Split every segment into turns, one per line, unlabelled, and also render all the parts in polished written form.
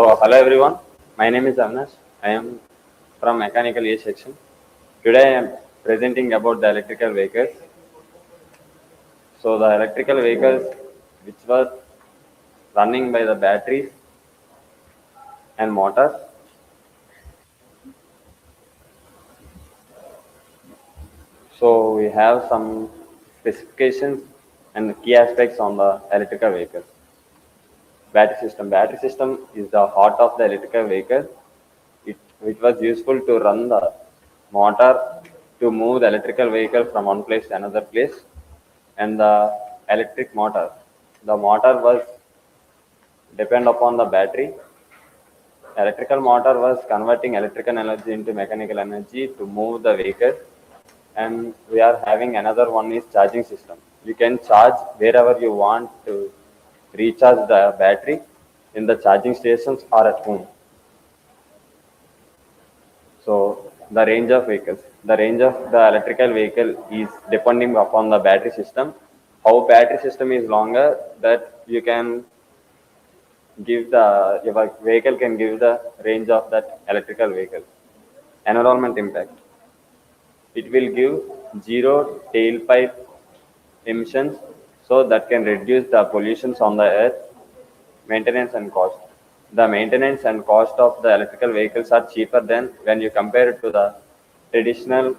Hello everyone. My name is Avnash. I am from Mechanical A section. Today I am presenting about the electrical vehicles. So, the electrical vehicles which were running by the batteries and motors. So, we have some specifications and key aspects on the electrical vehicles. Battery system. Battery system is the heart of the electrical vehicle. It was useful to run the motor to move the electrical vehicle from one place to another place, and the electric motor. The motor was depend upon the battery. Electrical motor was converting electrical energy into mechanical energy to move the vehicle. And we are having another one is charging system. You can charge wherever you want to recharge the battery in the charging stations or at home. So the range of vehicles, the range of the electrical vehicle is depending upon the battery system. How battery system is longer, that you can give the your vehicle can give the range of that electrical vehicle. Environment impact. It will give zero tailpipe emissions, so that can reduce the pollutions on the earth. Maintenance and cost. The maintenance and cost of the electrical vehicles are cheaper than when you compare it to the traditional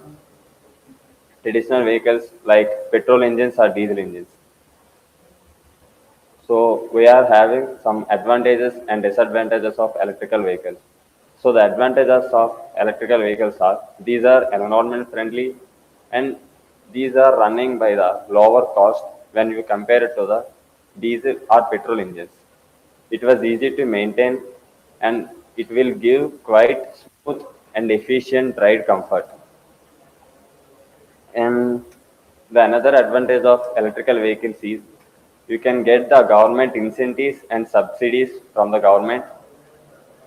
traditional vehicles like petrol engines or diesel engines. So we are having some advantages and disadvantages of electrical vehicles. So the advantages of electrical vehicles are these are environment friendly, and these are running by the lower cost when you compare it to the diesel or petrol engines. It was easy to maintain, and it will give quite smooth and efficient ride comfort. And the another advantage of electrical vehicles is you can get the government incentives and subsidies from the government,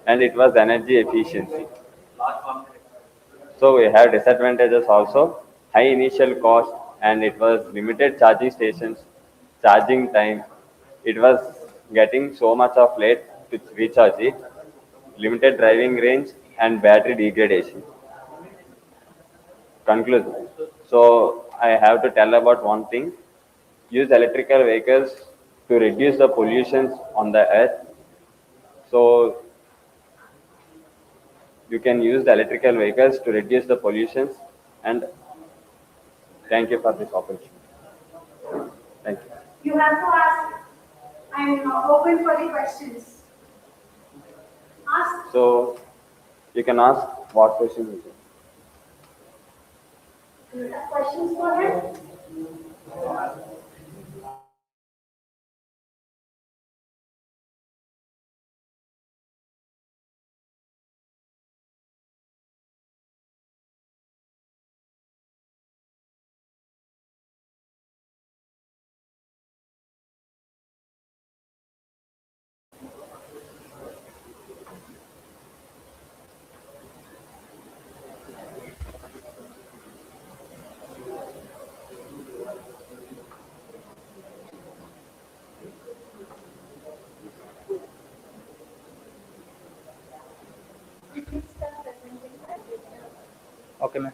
and it was energy efficiency. So we have disadvantages also, high initial cost, and it was limited charging stations, charging time. It was getting so much of late to recharge it, limited driving range, and battery degradation. Conclusion. So I have to tell about one thing. Use electrical vehicles to reduce the pollutions on the earth. So you can use the electrical vehicles to reduce the pollutions, and thank you for this opportunity. Thank you.
You have to ask. I'm open for the questions. Ask.
So you can ask what questions you
You have questions for him?
Okay, ma'am.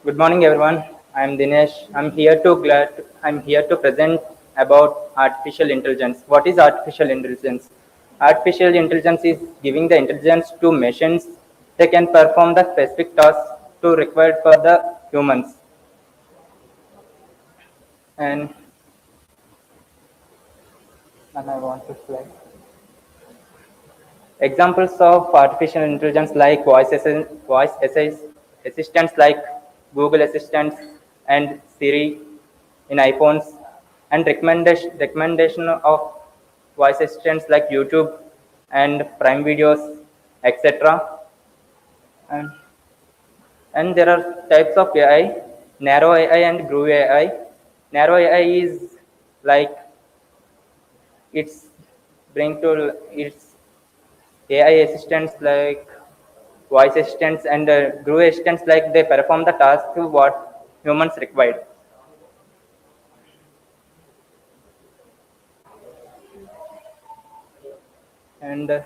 Good morning, everyone. I am Dinesh. I'm here to present about artificial intelligence. What is artificial intelligence? Artificial intelligence is giving the intelligence to machines. They can perform the specific tasks to required for the humans. And I want to slide. Examples of artificial intelligence like assistants like Google Assistants and Siri in iPhones, and recommendation of voice assistants like YouTube and Prime Videos, etc. And, and there are types of AI: narrow AI and groove AI. Narrow AI is like it's bring to its AI assistants like voice assistants and groove assistants like they perform the task to what humans required. And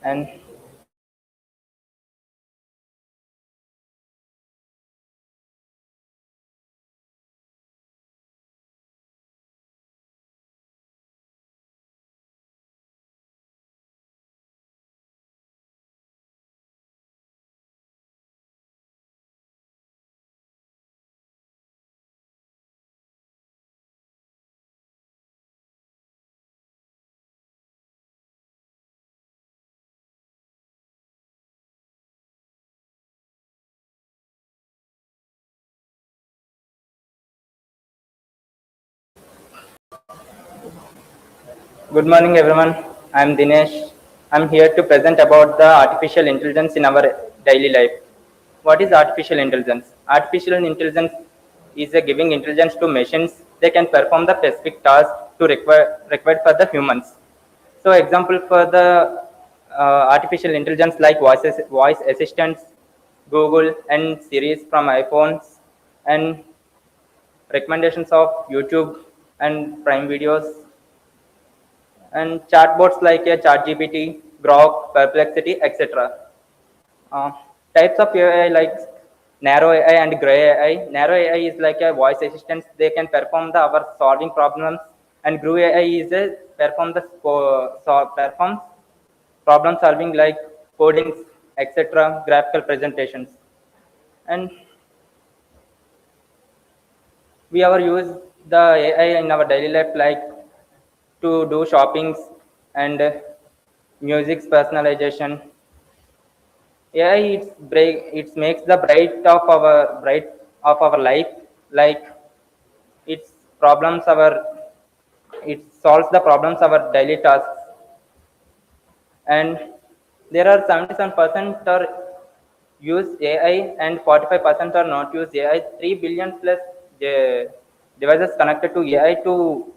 And good morning, everyone. I'm Dinesh. I'm here to present about the artificial intelligence in our daily life. What is artificial intelligence? Artificial intelligence is a giving intelligence to machines. They can perform the specific task to required for the humans. So, example for the artificial intelligence like voice assistants, Google and Series from iPhones, and recommendations of YouTube and Prime videos, and chatbots like a ChatGPT, Grok, Perplexity, etc. Uh, Types of AI like narrow AI and gray AI. Narrow AI is like a voice assistant; they can perform the our solving problems, and gray AI is a performs problem solving like codings, etc. Graphical presentations, and we ever use the AI in our daily life like to do shoppings and music's personalization. AI it makes the bright of our life, like it problems our it solves the problems our daily tasks. And there are 77% are use AI and 45% are not use AI. 3 billion plus devices connected to AI to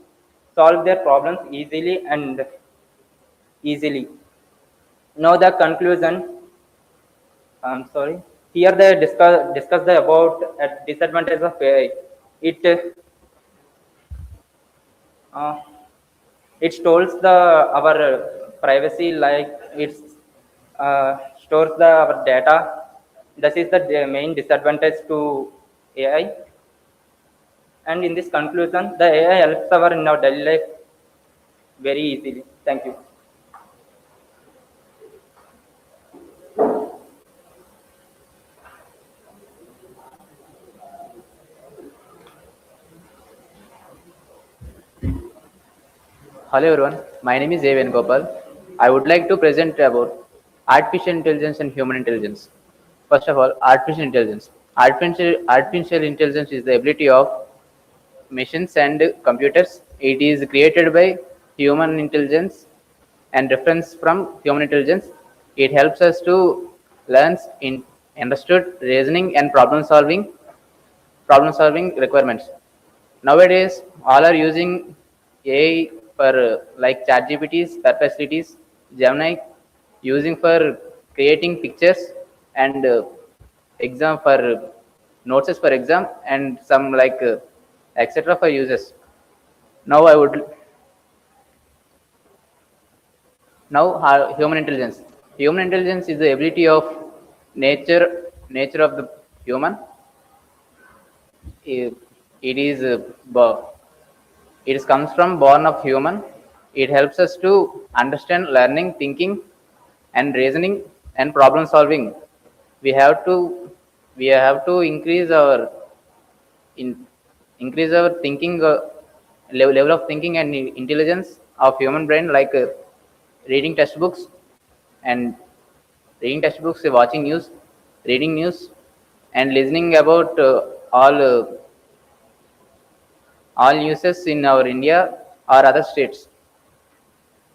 solve their problems easily. Now the conclusion. I'm sorry. Here they discuss the about disadvantage of AI. It uh, it stores the our privacy, like it stores the our data. This is the main disadvantage to AI. And in this conclusion, the AI helps our in our daily life very easily. Thank you.
Hello everyone, my name is Evan Gopal. I would like to present about artificial intelligence and human intelligence. First of all, artificial intelligence. Artificial intelligence is the ability of machines and computers. It is created by human intelligence and reference from human intelligence. It helps us to learn in understood reasoning and problem solving requirements. Nowadays, all are using AI for like ChatGPTs, Perplexities, Gemini, using for creating pictures and exam for notes for exam and some like etc. for users. Now I would human intelligence. Human intelligence is the ability of nature of the human. It, it is it comes from born of human. It helps us to understand learning, thinking, and reasoning and problem solving. We have to we have to in, increase our thinking level of thinking and intelligence of human brain, like reading textbooks and watching news, reading news, and listening about all uses in our India or other states.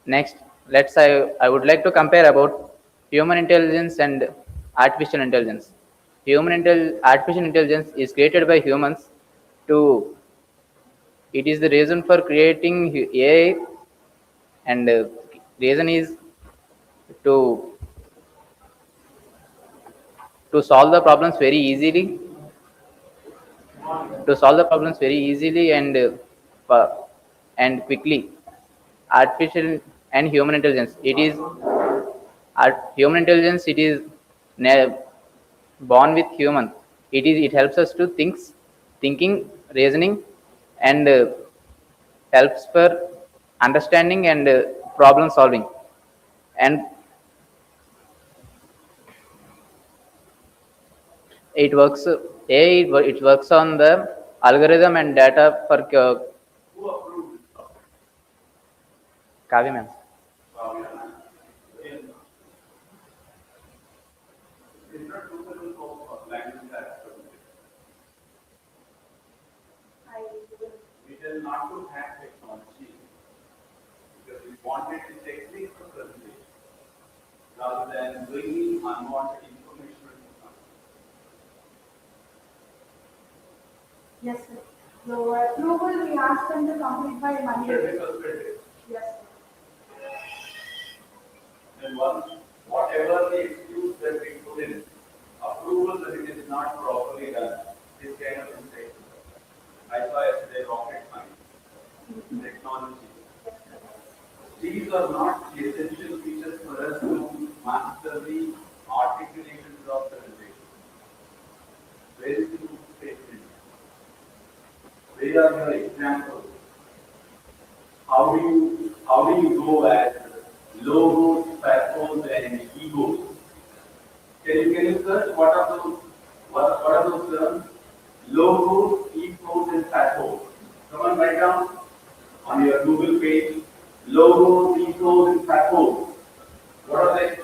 Next, I would like to compare about human intelligence and artificial intelligence. Artificial intelligence is created by humans to it is the reason for creating AI, and reason is to solve the problems very easily, and quickly. Artificial and human intelligence. It is human intelligence. It is ne- born with human. It helps us to thinking, reasoning, and helps for understanding and problem solving. And it works. It works on the algorithm and data for
Who approved this topic?
Kavya ma'am.
In different usages of language that
I
we tell not to hack technology because we wanted to technique for presentation rather than bringing unwanted information into something.
Yes, sir. So approval, we asked them to complete by Monday.
Technical credit.
Yes, sir.
And whatever the excuse that we put in, approval that it is not properly done, this kind of mistake. I saw yesterday rocket science, technology. These are not the essential features for us to master the articulations of presentation. Very simple statement. Where are your examples? How do you go at logos, pathos, and egos? Can you search what are those terms? Logos, egos, and pathos. Someone write down on your Google page. Logos, egos, and pathos. What are they?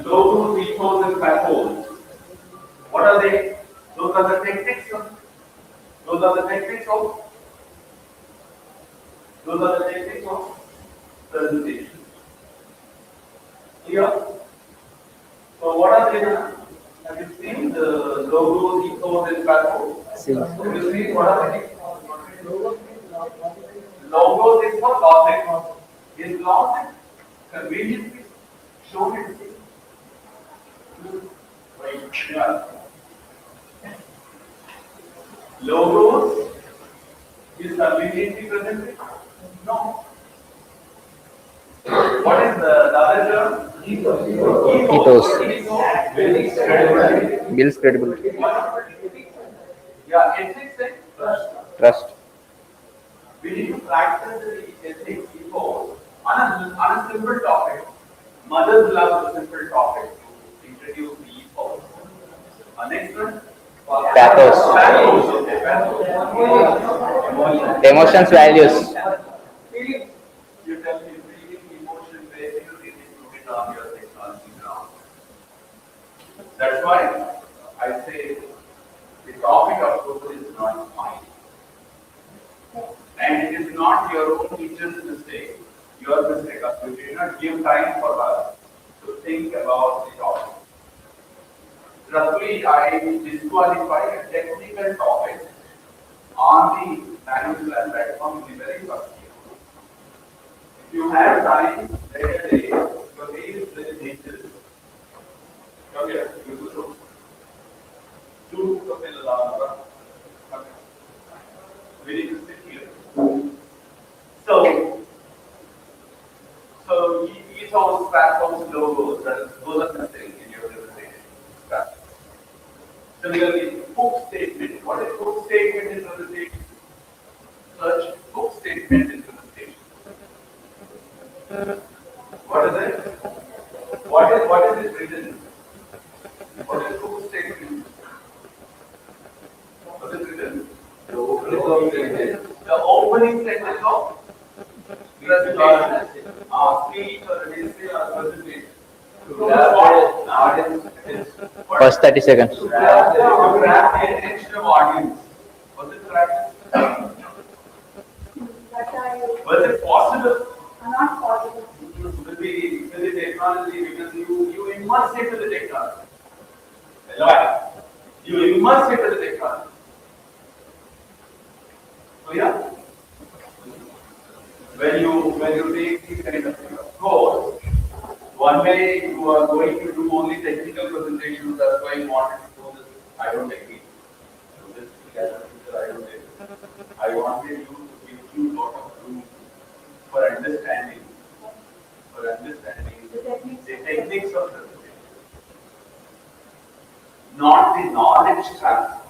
Logos, egos, and pathos. What are they? Those are the techniques. Those are the techniques of. Those are the techniques of presentation. Clear? So what are they now? Have you seen the logos, ecos, and pathos? Have you seen what are they? Logos is for logic. Is logic conveniently shown in yeah. Logos is conveniently presented? No. What is the other term?
Ethos.
Ethos.
Builds credibility.
Yeah, ethics and trust.
Trust.
We need to practice the ethics ethos on a simple topic. Mothers love a simple topic to introduce the ethos. Next one.
Pathos.
Pathos. Okay, pathos.
Emotions, values.
Feeling. You tell me feeling, emotion, basically is included on your technology ground. That's why I say the topic of Google is not mine. And it is not your own teacher's mistake, your mistake. You did not give time for us to think about the topic. Roughly, I disqualify a technical topic on the language class platform in the very first year. If you have time, later day, your day is very dangerous. Come here, you go through. Okay. We need to sit here. So ethos, pathos, logos, those are the things in your presentation. Similarly, hook statement. What is hook statement in presentation? Search hook statement in presentation. What is it? What is it written? What is hook statement? What is written? The opening sentence of presentation. Speech or history or presentation.
First 30 seconds.
To grab the attention of audience. Was it correct? Was it possible?
Not possible.
With the technology, because you immerse into the technology. Right? You immerse into the technology. So yeah, when you take this kind of course, one day you are going to do only technical presentations. That's why you wanted to do this. I don't agree. Do this together. I don't agree. I wanted you to give you a lot of tools for understanding, the techniques of presentation, not the knowledge transfer.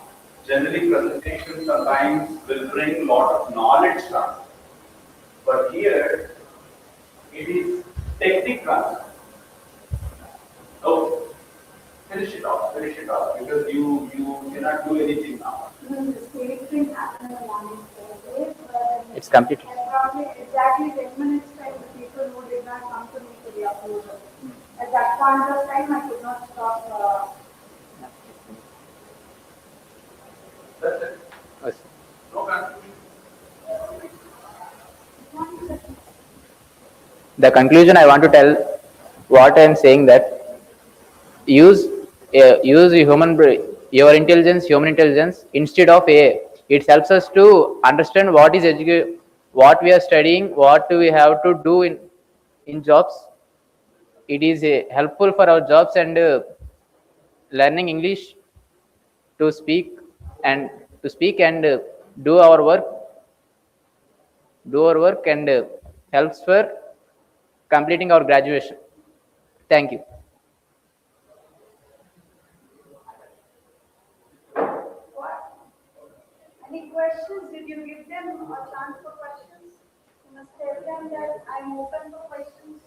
Generally, presentation sometimes will bring a lot of knowledge transfer, but here it is technique transfer. Okay, finish it off, because you cannot do anything now.
Even the state thing happened in the morning, Thursday, but
It's completed.
probably exactly 10 minutes time, the people who did not come to me for the approval. At that point of time, I could not stop.
That's it.
Yes.
No confusion.
The conclusion I want to tell, what I am saying, that use use your intelligence, human intelligence, instead of AI. It helps us to understand what we are studying, what we have to do in jobs. It is helpful for our jobs, and learning English to speak and do our work, and helps for completing our graduation. Thank you.
What? Any questions? Did you give them a chance for questions? You must tell them that I'm open for questions.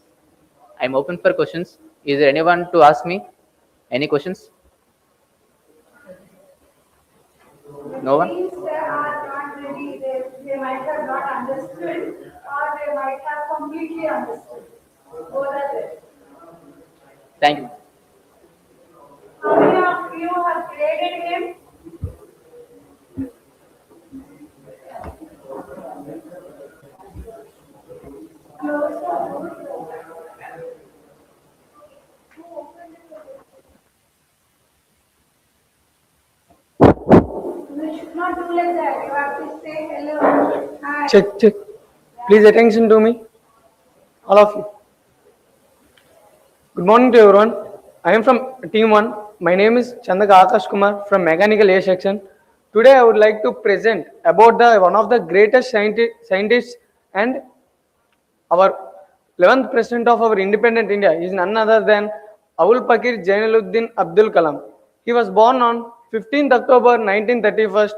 I'm open for questions. Is there anyone to ask me any questions? No one?
Things they are not ready, they might have not understood or they might have completely understood. Both are there.
Thank you.
How many of you have graded him? Close. You should not do like that. You have to say hello. Hi.
Check. Please attention to me, all of you. Good morning to everyone. I am from Team 1. My name is Chandaka Akash Kumar from Mechanical A section. Today I would like to present about the one of the greatest scientists and our 11th president of our independent India is none other than Abul Pakir Jainuddin Abdul Kalam. He was born on 15th October 1931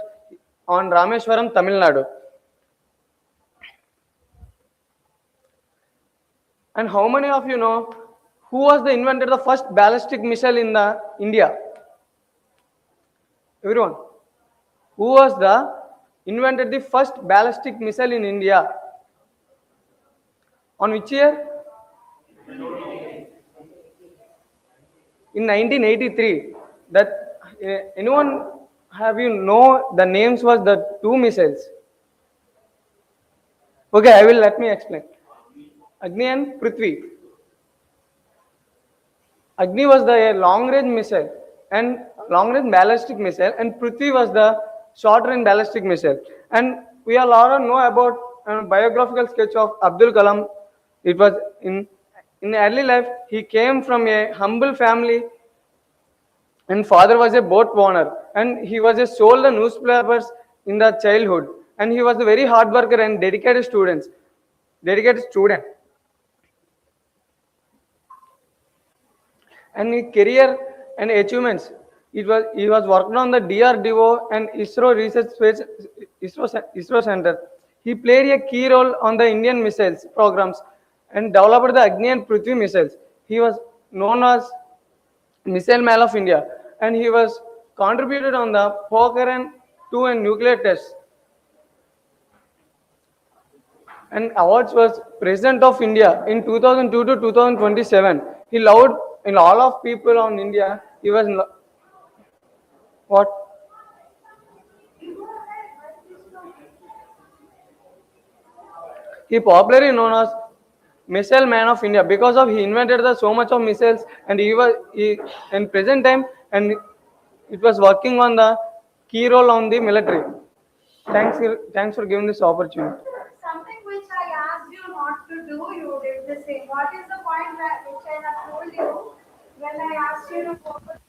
on Rameswaram, Tamil Nadu. And how many of you know who was the inventor of the first ballistic missile in the India? Everyone. Who was the invented the first ballistic missile in India? On which year? In 1983. That anyone have you know the names was the two missiles? Okay, let me explain. Agni and Prithvi. Agni was the long-range missile and long-range ballistic missile, and Prithvi was the short-range ballistic missile. And we all know about biographical sketch of Abdul Kalam. It was in early life he came from a humble family, and father was a boat owner, and he was a sold the newspapers in the childhood, and he was a very hard worker and dedicated student. And his career and achievements, he was working on the DRDO and ISRO research space, ISRO center. He played a key role on the Indian missiles programs and developed the Agni and Prithvi missiles. He was known as Missile Man of India, and he was contributed on the Pokhran 2 and nuclear tests. And awards was President of India in 2002 to 2027. He loved in all of people on India. He was what? He popularly known as Missile Man of India because of he invented so much of missiles, and he in present time, and it was working on the key role on the military. Thanks for giving this opportunity.
Something which I asked you not to do, you did the same. What is the point which I have told you when I asked you to focus